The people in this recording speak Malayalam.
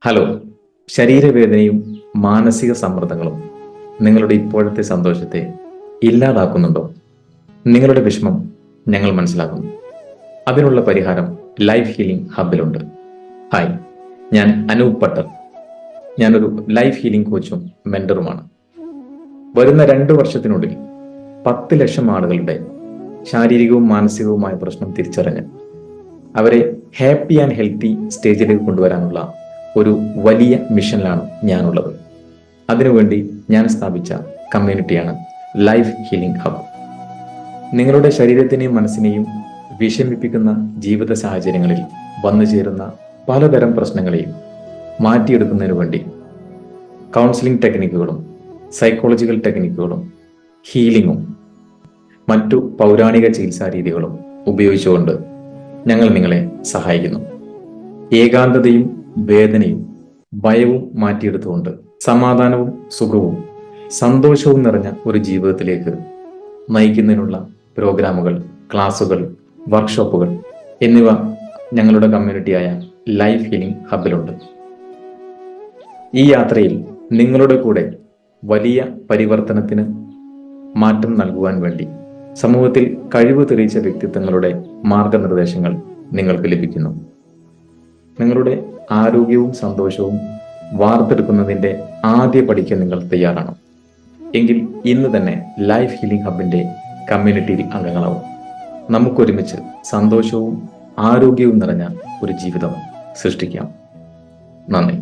ഹലോ. ശരീരവേദനയും മാനസിക സമ്മർദ്ദങ്ങളും നിങ്ങളുടെ ഇപ്പോഴത്തെ സന്തോഷത്തെ ഇല്ലാതാക്കുന്നുണ്ടോ? നിങ്ങളുടെ വിഷമം ഞങ്ങൾ മനസ്സിലാക്കുന്നു. അതിനുള്ള പരിഹാരം ലൈഫ് ഹീലിംഗ് ഹബിലുണ്ട്. ഹായ്, ഞാൻ അനൂപ് പട്ടർ. ഞാനൊരു ലൈഫ് ഹീലിംഗ് കോച്ചും മെന്ററുമാണ്. വരുന്ന 2 വർഷത്തിനുള്ളിൽ 10 ലക്ഷം ആളുകളുടെ ശാരീരികവും മാനസികവുമായ പ്രശ്നം തിരിച്ചറിഞ്ഞ് അവരെ ഹാപ്പി ആൻഡ് ഹെൽത്തി സ്റ്റേജിലേക്ക് കൊണ്ടുവരാനുള്ള ഒരു വലിയ മിഷനിലാണ് ഞാനുള്ളത്. അതിനുവേണ്ടി ഞാൻ സ്ഥാപിച്ച കമ്മ്യൂണിറ്റിയാണ് ലൈഫ് ഹീലിംഗ് ഹബ്. നിങ്ങളുടെ ശരീരത്തിനെയും മനസ്സിനെയും വിഷമിപ്പിക്കുന്ന ജീവിത സാഹചര്യങ്ങളിൽ വന്നു ചേരുന്ന പലതരം പ്രശ്നങ്ങളെയും മാറ്റിയെടുക്കുന്നതിനു വേണ്ടി കൗൺസിലിംഗ് ടെക്നിക്കുകളും സൈക്കോളജിക്കൽ ടെക്നിക്കുകളും ഹീലിംഗും മറ്റു പൗരാണിക ചികിത്സാ രീതികളും ഉപയോഗിച്ചുകൊണ്ട് ഞങ്ങൾ നിങ്ങളെ സഹായിക്കുന്നു. ഏകാന്തതയും വേദനയും ഭയവും മാറ്റിയെടുത്തുകൊണ്ട് സമാധാനവും സുഖവും സന്തോഷവും നിറഞ്ഞ ഒരു ജീവിതത്തിലേക്ക് നയിക്കുന്നതിനുള്ള പ്രോഗ്രാമുകൾ, ക്ലാസുകൾ, വർക്ക്ഷോപ്പുകൾ എന്നിവ ഞങ്ങളുടെ കമ്മ്യൂണിറ്റിയായ ലൈഫ് ഹീലിംഗ് ഹബിലുണ്ട്. ഈ യാത്രയിൽ നിങ്ങളുടെ കൂടെ വലിയ പരിവർത്തനത്തിന് മാറ്റം നൽകുവാൻ വേണ്ടി സമൂഹത്തിൽ കഴിവ് തെളിയിച്ച വ്യക്തിത്വങ്ങളുടെ മാർഗനിർദ്ദേശങ്ങൾ നിങ്ങൾക്ക് ലഭിക്കുന്നു. നിങ്ങളുടെ ആരോഗ്യവും സന്തോഷവും വാർത്തെടുക്കുന്നതിൻ്റെ ആദ്യ പടിക്ക് നിങ്ങൾ തയ്യാറാണ് എങ്കിൽ ഇന്ന് തന്നെ ലൈഫ് ഹീലിംഗ് ഹബിന്റെ കമ്മ്യൂണിറ്റിയിൽ അംഗങ്ങളാവും. നമുക്കൊരുമിച്ച് സന്തോഷവും ആരോഗ്യവും നിറഞ്ഞ ഒരു ജീവിതം സൃഷ്ടിക്കാം. നന്ദി.